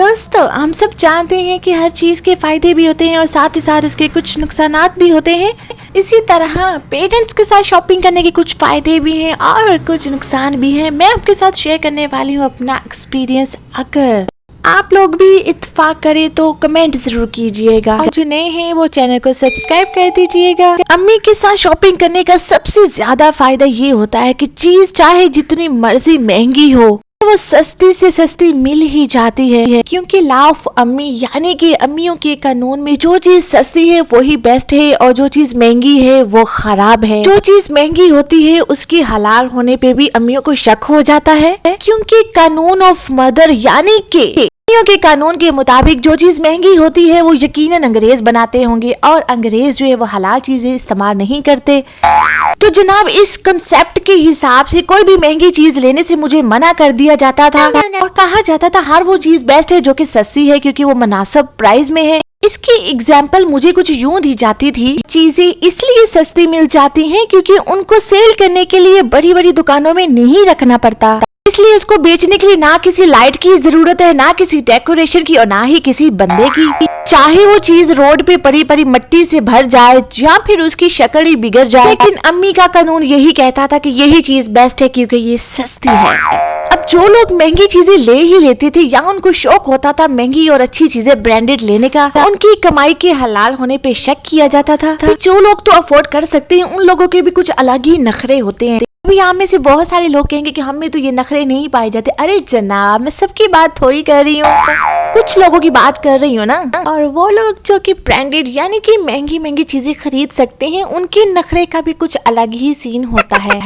दोस्तों, हम सब जानते हैं कि हर चीज के फायदे भी होते हैं और साथ ही साथ उसके कुछ नुकसानात भी होते हैं। इसी तरह पेरेंट्स के साथ शॉपिंग करने के कुछ फायदे भी हैं और कुछ नुकसान भी हैं। मैं आपके साथ शेयर करने वाली हूँ अपना एक्सपीरियंस। अगर आप लोग भी इत्तेफाक करें तो कमेंट जरूर कीजिएगा और जो नए हैं वो चैनल को सब्सक्राइब कर दीजिएगा। अम्मी के साथ शॉपिंग करने का सबसे ज्यादा फायदा ये होता है कि चीज चाहे जितनी मर्जी महंगी हो वो सस्ती से सस्ती मिल ही जाती है, क्योंकि लॉ ऑफ अम्मी यानी कि अम्मियों के कानून में जो चीज सस्ती है वही बेस्ट है और जो चीज महंगी है वो खराब है। जो चीज महंगी होती है उसके हलाल होने पे भी अम्मियों को शक हो जाता है, क्योंकि कानून ऑफ मदर यानी कि के कानून के मुताबिक जो चीज महंगी होती है वो यकीनन अंग्रेज बनाते होंगे और अंग्रेज जो है वो हलाल चीजें इस्तेमाल नहीं करते। तो जनाब इस कंसेप्ट के हिसाब से कोई भी महंगी चीज लेने से मुझे मना कर दिया जाता था और कहा जाता था हर वो चीज बेस्ट है जो कि सस्ती है क्योंकि वो मुनासिब प्राइस में है। इसकी एग्जाम्पल मुझे कुछ यूं दी जाती थी, चीजें इसलिए सस्ती मिल जाती हैं क्योंकि उनको सेल करने के लिए बड़ी बड़ी दुकानों में नहीं रखना पड़ता, इसलिए उसको बेचने के लिए ना किसी लाइट की जरूरत है, ना किसी डेकोरेशन की और ना ही किसी बंदे की। चाहे वो चीज रोड पे पड़ी पड़ी मिट्टी से भर जाए या फिर उसकी शक्ल ही बिगड़ जाए, लेकिन अम्मी का कानून यही कहता था कि यही चीज बेस्ट है क्योंकि ये सस्ती है। अब जो लोग महंगी चीजें ले ही लेते थे या उनको शौक होता था महंगी और अच्छी चीजें ब्रांडेड लेने का, उनकी कमाई के हलाल होने पे शक किया जाता था। जो लोग तो अफोर्ड कर सकते हैं उन लोगों के भी कुछ अलग ही नखरे होते हैं। अभी आप में से बहुत सारे लोग कहेंगे कि हमें तो ये नखरे नहीं पाए जाते। अरे जनाब, मैं सबकी बात थोड़ी कर रही हूँ, कुछ लोगों की बात कर रही हूँ ना। और वो लोग जो कि ब्रांडेड यानी कि महंगी महंगी चीजें खरीद सकते हैं उनके नखरे का भी कुछ अलग ही सीन होता है।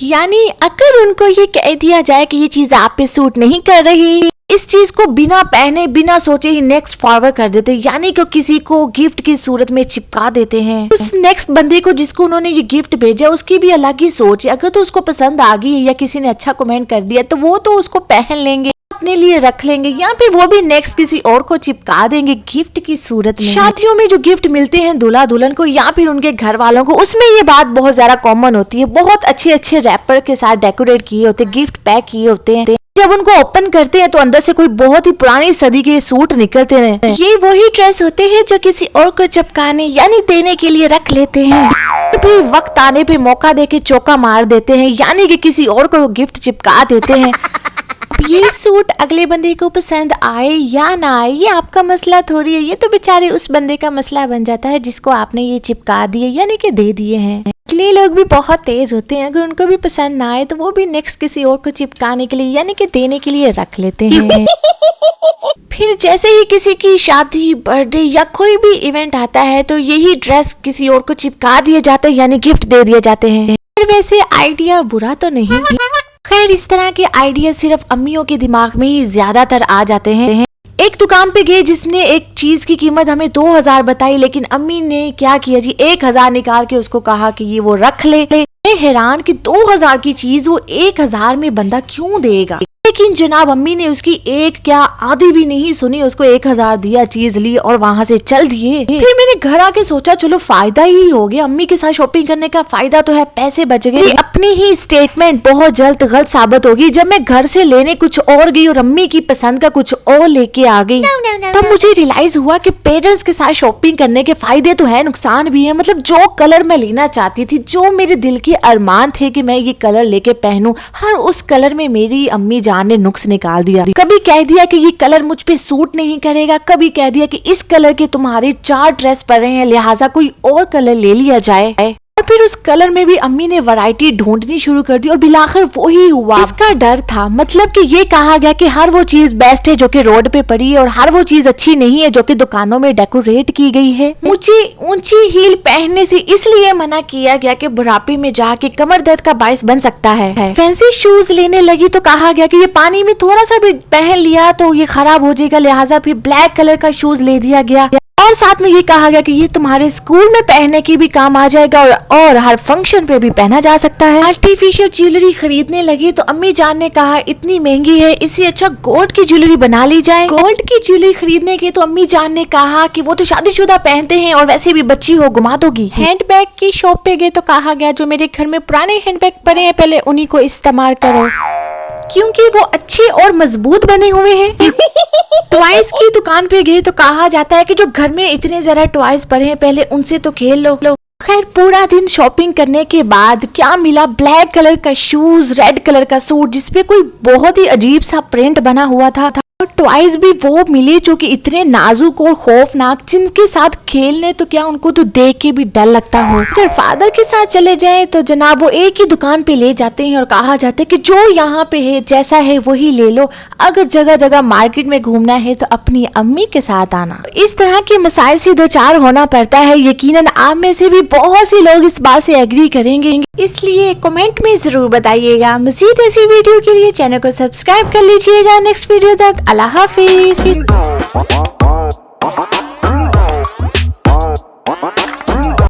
यानी अगर उनको ये कह दिया जाए कि ये चीज आप पे सूट नहीं कर रही, इस चीज को बिना पहने बिना सोचे ही नेक्स्ट फॉरवर्ड कर देते, यानी कि किसी को गिफ्ट की सूरत में चिपका देते हैं। उस नेक्स्ट बंदे को जिसको उन्होंने ये गिफ्ट भेजा उसकी भी अलग ही सोच है। अगर तो उसको पसंद आ गई है या किसी ने अच्छा कमेंट कर दिया तो वो तो उसको पहन लेंगे, अपने लिए रख लेंगे या फिर वो भी नेक्स्ट किसी और को चिपका देंगे गिफ्ट की सूरत में। शादियों में जो गिफ्ट मिलते हैं दूल्हा दुल्हन को या फिर उनके घर वालों को, उसमें ये बात बहुत ज्यादा कॉमन होती है। बहुत अच्छे अच्छे रैपर के साथ डेकोरेट किए होते, गिफ्ट पैक किए होते हैं। जब उनको ओपन करते हैं तो अंदर से कोई बहुत ही पुरानी सदी के सूट निकलते हैं। ये वही ड्रेस होते हैं जो किसी और को चिपकाने यानी देने के लिए रख लेते हैं, फिर वक्त आने पे मौका देके चौका मार देते हैं, यानी कि किसी और को गिफ्ट चिपका देते हैं। ये सूट अगले बंदे को पसंद आए या ना आए ये आपका मसला थोड़ी है, ये तो बेचारे उस बंदे का मसला बन जाता है जिसको आपने ये चिपका दिए यानी कि दे दिए हैं। इसलिए लोग भी बहुत तेज होते हैं, अगर उनको भी पसंद ना आए तो वो भी नेक्स्ट किसी और को चिपकाने के लिए यानी कि देने के लिए रख लेते हैं। फिर जैसे ही किसी की शादी, बर्थडे या कोई भी इवेंट आता है तो यही ड्रेस किसी और को चिपका दिए जाते हैं यानी गिफ्ट दे दिए जाते हैं। फिर वैसे आइडिया बुरा तो नहीं, खैर इस तरह के आइडिया सिर्फ अम्मियों के दिमाग में ही ज्यादातर आ जाते हैं। एक दुकान पे गए जिसने एक चीज की कीमत हमें 2000 बताई, लेकिन अम्मी ने क्या किया जी 1000 निकाल के उसको कहा कि ये वो रख ले। मैं हैरान कि 2000 की चीज वो 1000 में बंदा क्यों देगा, लेकिन जनाब अम्मी ने उसकी एक क्या आधी भी नहीं सुनी, उसको 1000 दिया, चीज ली और वहाँ से चल दिए। फिर मैंने घर आके सोचा चलो फायदा ही हो गया, अम्मी के साथ शॉपिंग करने का फायदा तो है, पैसे बच गए। अपनी ही स्टेटमेंट बहुत जल्द गलत साबित होगी। जब मैं घर से लेने कुछ और गई और अम्मी की पसंद का कुछ और लेके आ गई, तब मुझे रियलाइज हुआ कि पेरेंट्स के साथ शॉपिंग करने के फायदे तो है, नुकसान भी है। मतलब जो कलर मैं लेना चाहती थी, जो मेरे दिल के अरमान थे कि मैं ये कलर लेके पहनूं, हर उस कलर में मेरी अम्मी जान ने नुक्स निकाल दिया। कभी कह दिया कि ये कलर मुझ पे सूट नहीं करेगा, कभी कह दिया कि इस कलर के तुम्हारे 4 ड्रेस पड़े हैं लिहाजा कोई और कलर ले लिया जाए। और फिर उस कलर में भी अम्मी ने वैरायटी ढूंढनी शुरू कर दी और बिलाखिर वो ही हुआ। इसका डर था, मतलब कि ये कहा गया कि हर वो चीज बेस्ट है जो कि रोड पे पड़ी है और हर वो चीज अच्छी नहीं है जो कि दुकानों में डेकोरेट की गई है। मुझे ऊंची हील पहनने से इसलिए मना किया गया कि बुढ़ापे में जाके कमर दर्द का बायस बन सकता है। फैंसी शूज लेने लगी तो कहा गया कि ये पानी में थोड़ा सा भी पहन लिया तो ये खराब हो जाएगा, लिहाजा फिर ब्लैक कलर का शूज ले दिया गया। और साथ में ये कहा गया कि ये तुम्हारे स्कूल में पहनने की भी काम आ जाएगा और हर फंक्शन पे भी पहना जा सकता है। आर्टिफिशियल ज्वेलरी खरीदने लगी तो अम्मी जान ने कहा इतनी महंगी है, इससे अच्छा गोल्ड की ज्वेलरी बना ली जाए। गोल्ड की ज्वेलरी खरीदने की तो अम्मी जान ने कहा कि वो तो शादीशुदा पहनते हैं और वैसे भी बच्ची हो घुमा दोगी। हैंडबैग की शॉप पे गए तो कहा गया जो मेरे घर में पुराने हैंडबैग पड़े हैं पहले उन्हीं को इस्तेमाल करो, क्योंकि वो अच्छे और मजबूत बने हुए हैं। टॉयज की दुकान पे गए तो कहा जाता है कि जो घर में इतने जरा टॉयज पड़े हैं पहले उनसे तो खेल लो। खैर पूरा दिन शॉपिंग करने के बाद क्या मिला, ब्लैक कलर का शूज, रेड कलर का सूट जिसपे कोई बहुत ही अजीब सा प्रिंट बना हुआ था। और टॉयज भी वो मिले जो कि इतने नाजुक और खौफनाक, जिनके साथ खेलने तो क्या उनको तो देख के भी डर लगता हो। अगर फादर के साथ चले जाएं तो जनाब वो एक ही दुकान पे ले जाते हैं और कहा जाता है कि जो यहाँ पे है जैसा है वही ले लो, अगर जगह जगह मार्केट में घूमना है तो अपनी अम्मी के साथ आना। इस तरह के मसाइल से दो चार होना पड़ता है। यकीनन आप में से भी बहुत से लोग इस बात से एग्री करेंगे, इसलिए कमेंट में जरूर बताइएगा। मज़ीद ऐसी वीडियो के लिए चैनल को सब्सक्राइब कर लीजिएगा। नेक्स्ट वीडियो तक अल्लाह हाफिज।